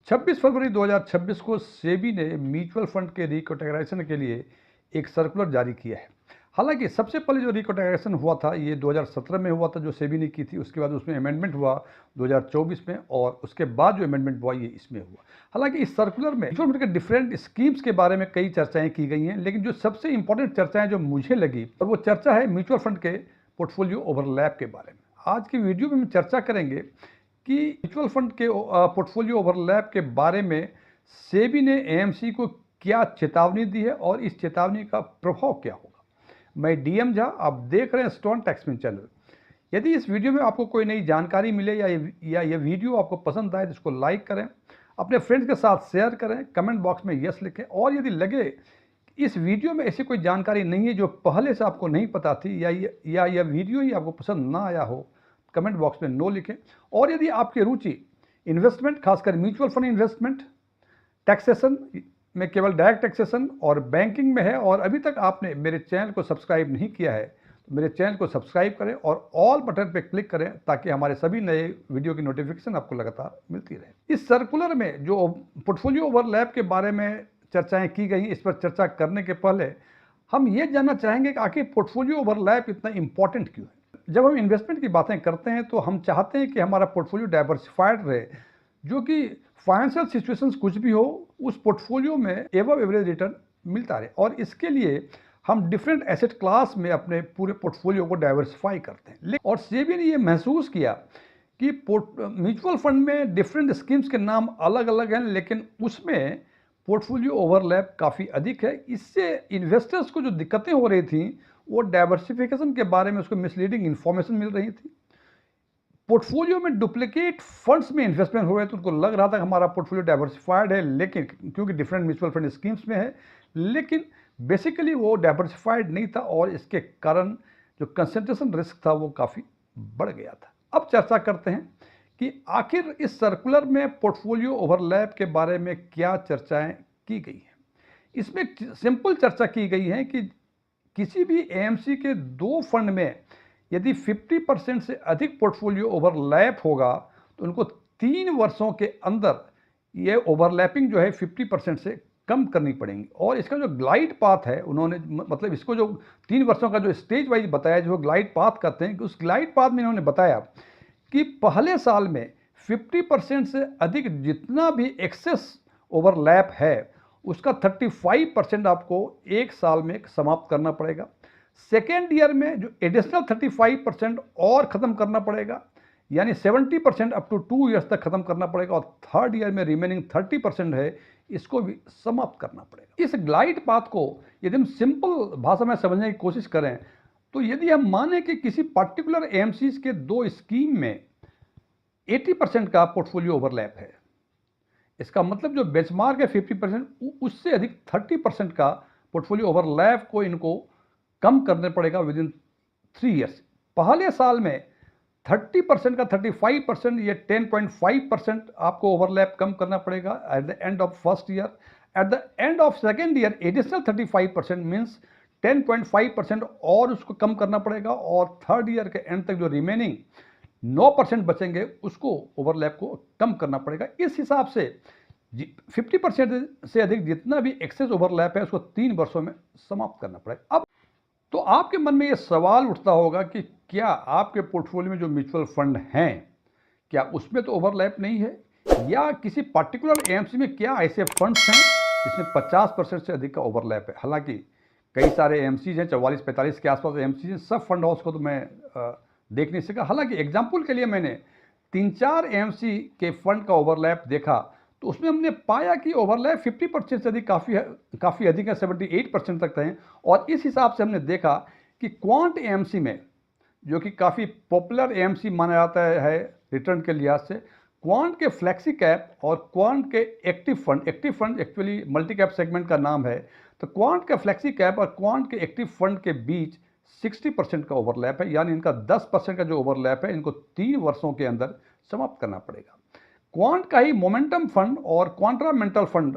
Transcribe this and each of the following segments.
26 फरवरी 2026 को सेबी ने mutual fund के रिकैटेगराइजेशन के लिए एक सर्कुलर जारी किया है। हालांकि सबसे पहले जो रिकैटेगराइजेशन हुआ था ये 2017 में हुआ था, जो सेबी ने की थी। उसके बाद उसमें अमेंडमेंट हुआ 2024 में, और उसके बाद जो अमेंडमेंट हुआ ये इसमें हुआ। हालांकि इस सर्कुलर में म्यूचुअल फंड के डिफरेंट स्कीम्स के बारे में कई चर्चाएं की गई हैं, लेकिन जो सबसे इंपॉर्टेंट चर्चाएं जो मुझे लगी, और वो चर्चा है म्यूचुअल फंड के पोर्टफोलियो ओवरलैप के बारे में। आज की वीडियो में हम चर्चा करेंगे कि म्यूचुअल फंड के पोर्टफोलियो ओवरलैप के बारे में सेबी ने एएमसी को क्या चेतावनी दी है और इस चेतावनी का प्रभाव क्या होगा। मैं डीएम झा, आप देख रहे हैं स्टोन टैक्समैन चैनल। यदि इस वीडियो में आपको कोई नई जानकारी मिले या ये वीडियो आपको पसंद आए तो इसको लाइक करें, अपने फ्रेंड्स के साथ शेयर करें, कमेंट बॉक्स में यस लिखें, और यदि लगे इस वीडियो में ऐसी कोई जानकारी नहीं है जो पहले से आपको नहीं पता थी या यह वीडियो ही आपको पसंद ना आया हो, कमेंट बॉक्स में नो लिखें। और यदि आपकी रुचि इन्वेस्टमेंट, खासकर म्यूचुअल फंड इन्वेस्टमेंट, टैक्सेशन में केवल डायरेक्ट टैक्सेशन और बैंकिंग में है, और अभी तक आपने मेरे चैनल को सब्सक्राइब नहीं किया है तो मेरे चैनल को सब्सक्राइब करें और ऑल बटन पर क्लिक करें ताकि हमारे सभी नए वीडियो की नोटिफिकेशन आपको लगातार मिलती रहे। इस सर्कुलर में जो पोर्टफोलियो ओवरलैप के बारे में चर्चाएं की गई, इस पर चर्चा करने के पहले हम ये जानना चाहेंगे कि आखिर पोर्टफोलियो ओवरलैप इतना इंपॉर्टेंट क्यों है। जब हम इन्वेस्टमेंट की बातें करते हैं तो हम चाहते हैं कि हमारा पोर्टफोलियो डाइवर्सिफाइड रहे, जो कि फाइनेंशियल सिचुएशंस कुछ भी हो उस पोर्टफोलियो में एबव एवरेज रिटर्न मिलता रहे, और इसके लिए हम डिफरेंट एसेट क्लास में अपने पूरे पोर्टफोलियो को डाइवर्सिफाई करते हैं। और सेबी ने ये महसूस किया कि म्यूचुअल फंड में डिफरेंट स्कीम्स के नाम अलग अलग हैं, लेकिन उसमें पोर्टफोलियो ओवरलैप काफ़ी अधिक है। इससे इन्वेस्टर्स को जो दिक्कतें हो रही थी वो डाइवर्सिफिकेशन के बारे में उसको मिसलीडिंग इन्फॉर्मेशन मिल रही थी। पोर्टफोलियो में डुप्लीकेट फंड्स में इन्वेस्टमेंट हो रहे थे, उनको लग रहा था कि हमारा पोर्टफोलियो डाइवर्सिफाइड है, लेकिन क्योंकि डिफरेंट म्यूचुअल फंड स्कीम्स में है, लेकिन बेसिकली वो डाइवर्सिफाइड नहीं था, और इसके कारण जो कंसंट्रेशन रिस्क था वो काफ़ी बढ़ गया था। अब चर्चा करते हैं कि आखिर इस सर्कुलर में पोर्टफोलियो ओवरलैप के बारे में क्या चर्चाएं की गई हैं। इसमें सिंपल चर्चा की गई है कि किसी भी एएमसी के दो फंड में यदि 50% से अधिक पोर्टफोलियो ओवरलैप होगा तो उनको 3 वर्षों के अंदर ये ओवरलैपिंग जो है 50% से कम करनी पड़ेगी। और इसका जो ग्लाइड पाथ है, उन्होंने मतलब इसको जो 3 वर्षों का जो स्टेज वाइज बताया, जो ग्लाइड पाथ कहते हैं, कि उस ग्लाइड पाथ में इन्होंने बताया कि पहले साल में 50% से अधिक जितना भी एक्सेस ओवरलैप है उसका 35% आपको एक साल में समाप्त करना पड़ेगा। सेकेंड ईयर में जो एडिशनल 35% और ख़त्म करना पड़ेगा, यानी 70% अप टू 2 ईयर्स तक ख़त्म करना पड़ेगा, और थर्ड ईयर में रिमेनिंग 30% है इसको भी समाप्त करना पड़ेगा। इस ग्लाइड पाथ को यदि हम सिंपल भाषा में समझने की कोशिश करें तो यदि हम माने कि किसी पर्टिकुलर एएमसीज के दो स्कीम में 80% का पोर्टफोलियो ओवरलैप है, इसका मतलब जो बेंचमार्क है 50%, उससे अधिक 30% का पोर्टफोलियो ओवरलैप को इनको कम करने पड़ेगा विद इन 3 ईयर्स। पहले साल में 30% का 35%, ये 10.5% आपको ओवरलैप कम करना पड़ेगा at the end of first year. At the end of second year additional 35% means 10.5% और उसको कम करना पड़ेगा, और थर्ड ईयर के एंड तक जो रिमेनिंग 9% बचेंगे उसको ओवरलैप को कम करना पड़ेगा। इस हिसाब से 50% से अधिक जितना भी एक्सेस ओवरलैप है उसको 3 वर्षों में समाप्त करना पड़ेगा। अब तो आपके मन में ये सवाल उठता होगा कि क्या आपके पोर्टफोलियो में जो म्यूचुअल फंड हैं क्या उसमें तो ओवरलैप नहीं है, या किसी पर्टिकुलर एएमसी में क्या ऐसे फंड्स हैं जिसमें 50% से अधिक का ओवरलैप है। हालांकि कई सारे एएमसीज हैं, 44-45 के आसपास एएमसीज हैं, सब फंड हाउस को तो मैं देख नहीं सका। हालांकि एग्जाम्पल के लिए मैंने 3-4 एएमसी के फंड का ओवरलैप देखा तो उसमें हमने पाया कि ओवरलैप 50% से अधिक काफ़ी अधिक है, 78% तक हैं। और इस हिसाब से हमने देखा कि क्वांट एएमसी में, जो कि काफ़ी पॉपुलर एएमसी माना जाता है रिटर्न के लिहाज से, क्वांट के फ्लेक्सी कैप और क्वांट के active fund actually multi cap segment का नाम है, तो क्वांट के फ्लेक्सी कैप और क्वांट के एक्टिव फंड के बीच 60% का ओवरलैप है, यानी इनका 10% का जो ओवरलैप है इनको 3 वर्षों के अंदर समाप्त करना पड़ेगा। क्वांट का ही मोमेंटम फंड और क्वांट्रामेंटल फंड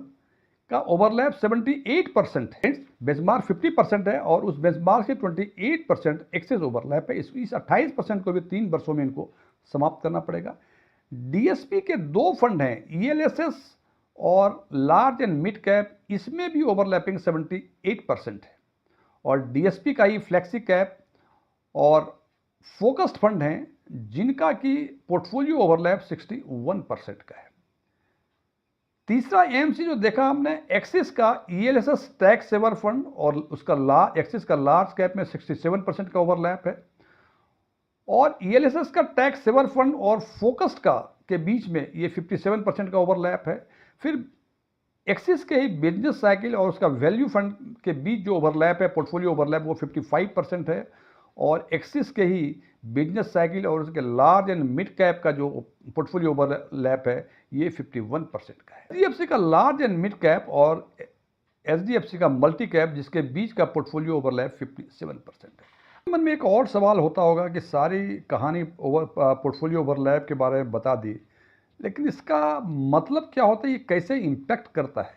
का ओवरलैप 78% है, बेंचमार्क 50% है, और उस बेंचमार्क से 28% एक्सेस ओवरलैप है। इस 28% को भी 3 वर्षों में इनको समाप्त करना पड़ेगा। डीएसपी के 2 फंड हैं, ईएलएसएस और लार्ज एंड मिड कैप इसमें भी ओवरलैपिंग 78% है। और डीएसपी का ही फ्लेक्सी कैप और फोकस्ड फंड हैं जिनका कि पोर्टफोलियो ओवरलैप 61% का है। तीसरा एएमसी जो देखा हमने, एक्सिस का ईएलएसएस टैक्स सेवर फंड और उसका एक्सिस का लार्ज कैप में 67% का ओवरलैप है। और ईएलएसएस का टैक्स सेवर फंड और फोकस्ड का के बीच में ये 57% का ओवरलैप है। फिर एक्सिस के ही बिजनेस साइकिल और उसका वैल्यू फंड के बीच जो ओवरलैप है, पोर्टफोलियो ओवरलैप, वो 55% है। और एक्सिस के ही बिजनेस साइकिल और उसके लार्ज एंड मिड कैप का जो पोर्टफोलियो ओवरलैप है ये 51% का है। एचडीएफसी का लार्ज एंड मिड कैप और एचडीएफसी का मल्टी कैप जिसके बीच का पोर्टफोलियो ओवरलैप 57% है। मन में एक और सवाल होता होगा कि सारी कहानी पोर्टफोलियो ओवरलैप के बारे में बता दी, लेकिन इसका मतलब क्या होता है, ये कैसे इम्पैक्ट करता है?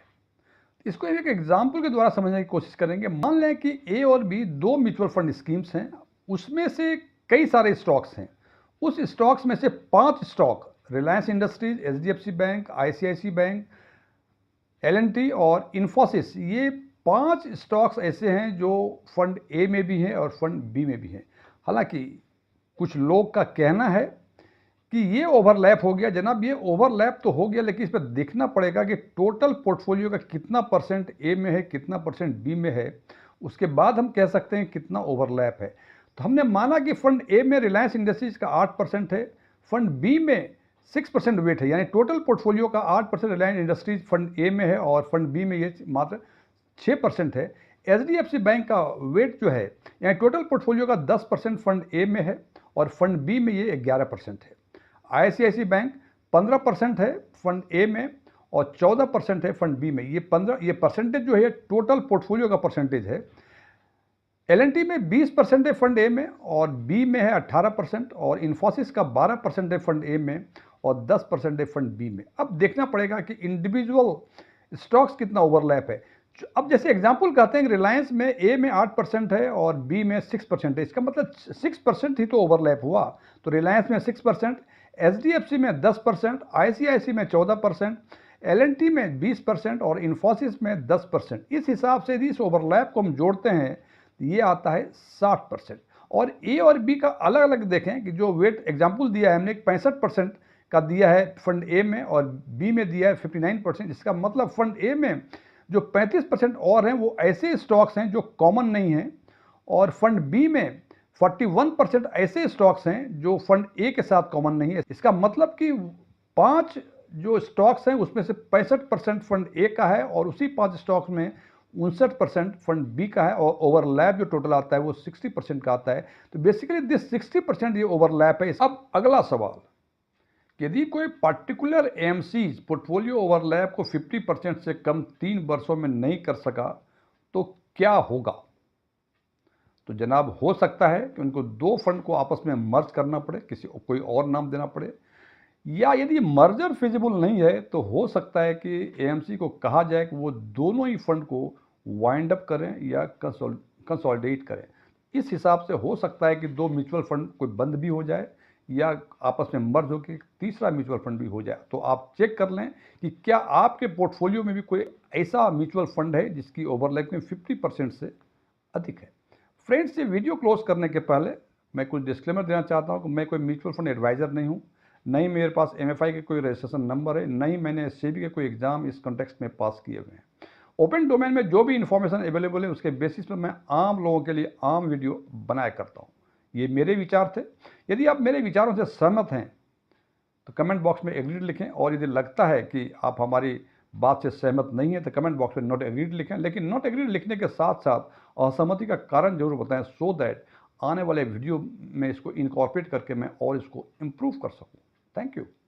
इसको एक एग्जाम्पल के द्वारा समझने की कोशिश करेंगे। मान लें कि ए और बी दो म्यूचुअल फंड स्कीम्स हैं, उसमें से कई सारे स्टॉक्स हैं। उस स्टॉक्स में से 5 stock Reliance Industries, HDFC bank, ICICI bank, LNT और इन्फोसिस, ये 5 स्टॉक्स ऐसे हैं जो फंड ए में भी हैं और फंड बी में भी हैं। हालांकि कुछ लोग का कहना है कि ये ओवरलैप हो गया। जनाब, ये ओवरलैप तो हो गया, लेकिन इस पर देखना पड़ेगा कि टोटल पोर्टफोलियो का कितना परसेंट ए में है, कितना परसेंट बी में है, उसके बाद हम कह सकते हैं कितना ओवरलैप है। तो हमने माना कि फंड ए में रिलायंस इंडस्ट्रीज का 8% है, फंड बी में 6% वेट है, यानी टोटल पोर्टफोलियो का 8% रिलायंस इंडस्ट्रीज फंड ए में है और फंड बी में ये मात्र 6% है। एचडीएफसी बैंक का वेट जो है, यानी टोटल पोर्टफोलियो का 10% फंड ए में है और फंड बी में ये 11% है। आईसीआईसी बैंक 15% है फंड ए में और 14% है फंड बी में। ये परसेंटेज जो है टोटल पोर्टफोलियो का परसेंटेज है। एलएनटी में 20% है फंड ए में और बी में है 18%, और इन्फोसिस का 12% है फंड ए में और 10% है फंड बी में। अब देखना पड़ेगा कि इंडिविजुअल स्टॉक्स कितना ओवरलैप है। अब जैसे एग्जांपल कहते हैं कि रिलायंस में ए में 8% है और बी में 6% है, इसका मतलब 6% ही तो ओवरलैप हुआ। तो रिलायंस में 6%, एचडीएफसी में 10%, आईसीआईसी में 14%, एलएनटी में 20% और इन्फोसिस में 10%। इस हिसाब से यदि इस ओवरलैप को हम जोड़ते हैं तो ये आता है 60%। और ए और बी का अलग अलग देखें कि जो वेट एग्जाम्पल दिया है हमने, 65% का दिया है फंड ए में और बी में दिया है 59%। इसका मतलब फंड ए में जो 35% और हैं वो ऐसे स्टॉक्स हैं जो कॉमन नहीं हैं, और फंड बी में 41% ऐसे स्टॉक्स हैं जो फंड ए के साथ कॉमन नहीं है। इसका मतलब कि 5 जो स्टॉक्स हैं उसमें से 65% फंड ए का है और उसी 5 स्टॉक्स में 59% फंड बी का है, और ओवरलैप जो टोटल आता है वो 60% का आता है। तो बेसिकली दिस 60% ये ओवरलैप है। अब अगला सवाल, यदि कोई पर्टिकुलर एएमसी पोर्टफोलियो ओवरलैप को 50% से कम 3 वर्षों में नहीं कर सका तो क्या होगा? तो जनाब, हो सकता है कि उनको 2 फंड को आपस में मर्ज करना पड़े, कोई और नाम देना पड़े, या यदि मर्जर फिजिबल नहीं है तो हो सकता है कि एएमसी को कहा जाए कि वो दोनों ही फंड को वाइंड अप करें या कंसोलिडेट करें। इस हिसाब से हो सकता है कि 2 म्यूचुअल फंड कोई बंद भी हो जाए या आपस में मर्ज होकर तीसरा म्यूचुअल फंड भी हो जाए। तो आप चेक कर लें कि क्या आपके पोर्टफोलियो में भी कोई ऐसा म्यूचुअल फंड है जिसकी ओवरलैपिंग 50% से अधिक है। फ्रेंड्स, ये वीडियो क्लोज करने के पहले मैं कुछ डिस्क्लेमर देना चाहता हूँ कि मैं कोई म्यूचुअल फंड एडवाइज़र नहीं हूँ, नहीं मेरे पास एमएफआई के कोई रजिस्ट्रेशन नंबर है, नहीं मैंने सेबी के कोई एग्जाम इस कॉन्टेक्स्ट में पास किए हुए हैं। ओपन डोमेन में जो भी इन्फॉर्मेशन अवेलेबल है उसके बेसिस पर मैं आम लोगों के लिए आम वीडियो बनाया करता हूँ। ये मेरे विचार थे। यदि आप मेरे विचारों से सहमत हैं तो कमेंट बॉक्स में एग्रीड लिखें, और यदि लगता है कि आप हमारी बात से सहमत नहीं है तो कमेंट बॉक्स में नॉट एग्रीड लिखें। लेकिन नॉट एग्रीड लिखने के साथ साथ असहमति का कारण जरूर बताएं, सो दैट आने वाले वीडियो में इसको इनकॉर्पोरेट करके मैं और इसको इम्प्रूव कर सकूं। Thank you.